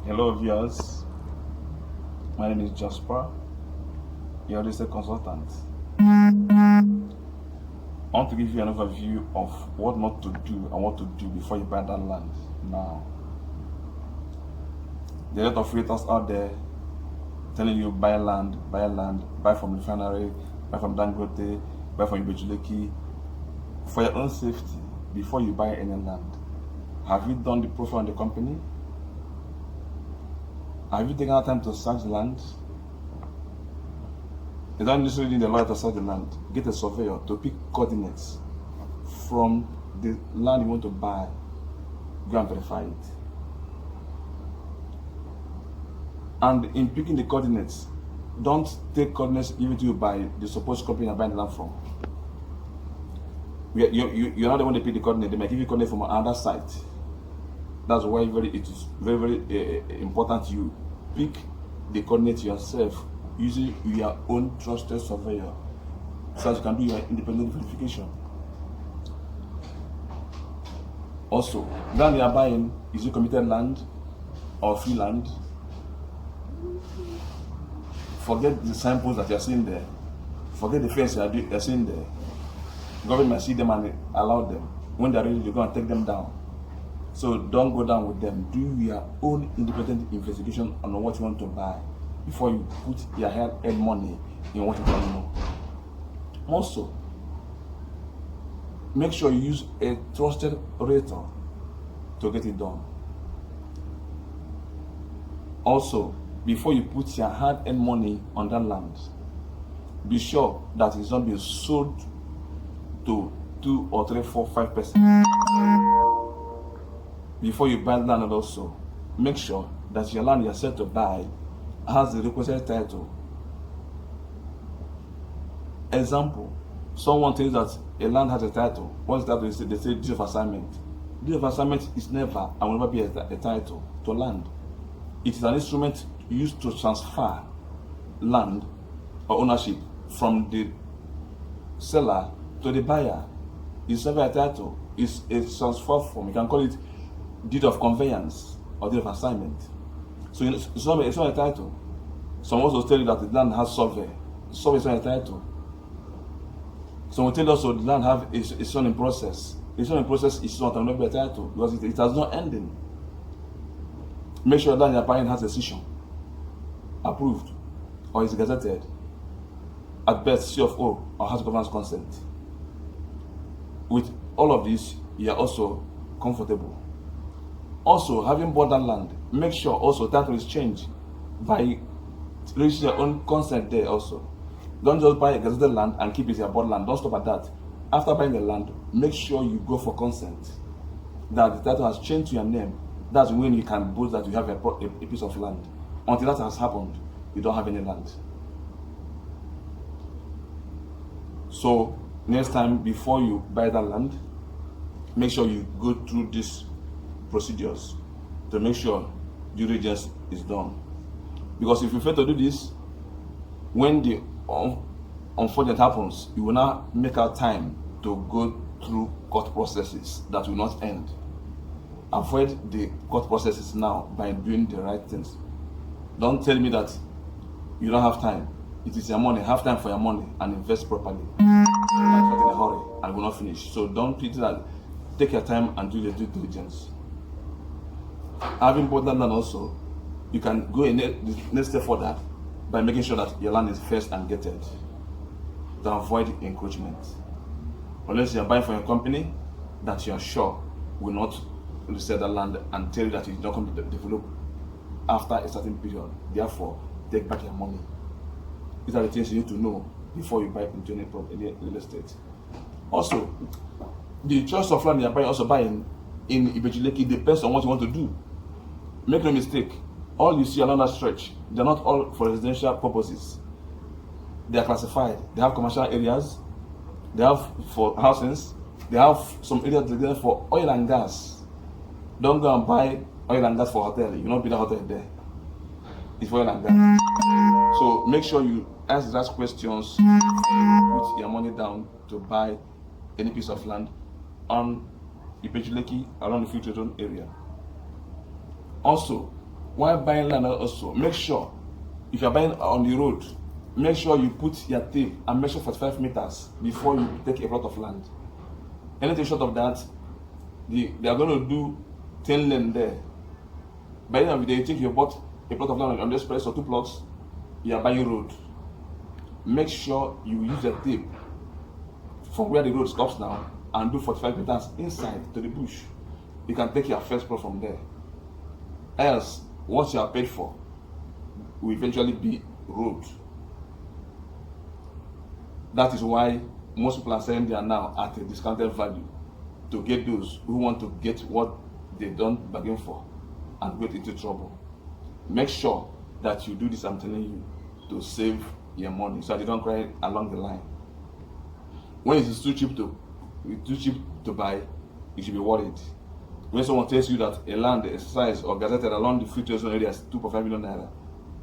Hello, viewers. My name is Jasper, your real estate consultant. I want to give you an overview of what not to do and what to do before you buy that land. Now, there are a lot of realtors out there telling you buy land, buy from refinery, buy from Dangote, buy from Ibejuleki. For your own safety, before you buy any land, have you done the profile on the company? Have you taken out time to search the land? You don't necessarily need a lawyer to search the land. Get a surveyor to pick coordinates from the land you want to buy. Go and verify it. And in picking the coordinates, don't take coordinates given to you by the supposed company you're buying the land from. You're not the one to pick the coordinate. They might give you coordinate from another site. That's why it is very important you pick the coordinates yourself using your own trusted surveyor so that you can do your independent verification. Also, land you are buying, is it committed land or free land? Forget the signposts that you're seeing there. Forget the fence you're seeing there. Government might see them and allow them. When they're ready, they go and take them down. So don't go down with them. Do your own independent investigation on what you want to buy before you put your hard-earned money in what you don't know. Also, make sure you use a trusted realtor to get it done. Also, before you put your hard-earned money on that land, be sure that it's not being sold to 2 or 3, 4, 5%. Before you buy land, also make sure that your land you're set to buy has the requisite title. Example, someone tells that a land has a title. What's that? They say deed of assignment. Deed of assignment is never and will never be a title to land. It is an instrument used to transfer land or ownership from the seller to the buyer. It's never a title. It's a transfer form. You can call it deed of conveyance or deed of assignment. So it's not a title. Some also tell you that the land has survey. Survey is not a title. Some will tell you also the land is not in process. It's not in process, it's not a title because it has no ending. Make sure that your buying has a decision approved or is gazetted. At best, C of O or has governance consent. With all of this, you are also comfortable. Also, having bought that land, make sure also title is changed by registering your own consent there also. Don't just buy a gazetted land and keep it your bought land. Don't stop at that. After buying the land, make sure you go for consent that the title has changed to your name. That's when you can boast that you have a piece of land. Until that has happened, you don't have any land. So next time before you buy that land, make sure you go through these procedures to make sure due diligence is done. Because if you fail to do this, when the unfortunate happens, you will not make out time to go through court processes that will not end. Avoid the court processes now by doing the right things. Don't tell me that you don't have time. It is your money. Have time for your money and invest properly. Not in a hurry and will not finish. So don't treat that. Take your time and do the due diligence. Having bought that land also, you can go in the next step further by making sure that your land is first and gated to avoid encroachment. Unless you are buying from a company that you are sure will not resell the land and tell you that it is not going to develop after a certain period. Therefore, take back your money. These are the things you need to know before you buy into any real estate. Also, the choice of land you are buying in Ibejuleki depends on what you want to do. Make no mistake, all you see along that stretch, they're not all for residential purposes. They are classified. They have commercial areas, they have for houses, they have some areas dedicated for oil and gas. Don't go and buy oil and gas for hotel. You not build a hotel there. It's for oil and gas. So make sure you ask those questions, put your money down to buy any piece of land on Ibejuleki around the Future Zone area. Also, while buying land also, make sure if you're buying on the road, make sure you put your tape and measure 45 meters before you take a plot of land. Anything short of that, they are going to do 10 lane there. By the end of the day, you think you bought a plot of land on this place or 2 plots, you are buying road. Make sure you use the tape from where the road stops now and do 45 meters inside to the bush. You can take your first plot from there. Else, what you are paid for will eventually be road. That is why most people are selling there now at a discounted value to get those who want to get what they don't bargain for and get into trouble. Make sure that you do this, I'm telling you, to save your money so that you don't cry along the line. When it is too cheap to buy, you should be worried. When someone tells you that a land is size or gazetted along the free trade zone area is 2.5 million naira,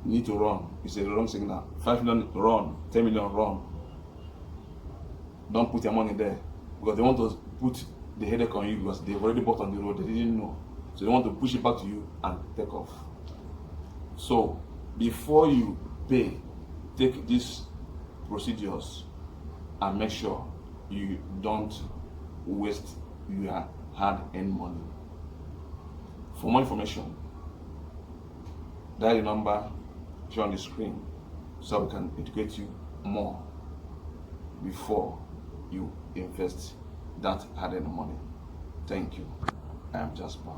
you need to run. It's a wrong signal. 5 million, run. 10 million, run. Don't put your money there because they want to put the headache on you because they've already bought on the road. They didn't know. So they want to push it back to you and take off. So before you pay, take these procedures and make sure you don't waste your hard-earned money. For more information, dial the number shown on the screen so we can educate you more before you invest that hard-earned money. Thank you. I am Jasper.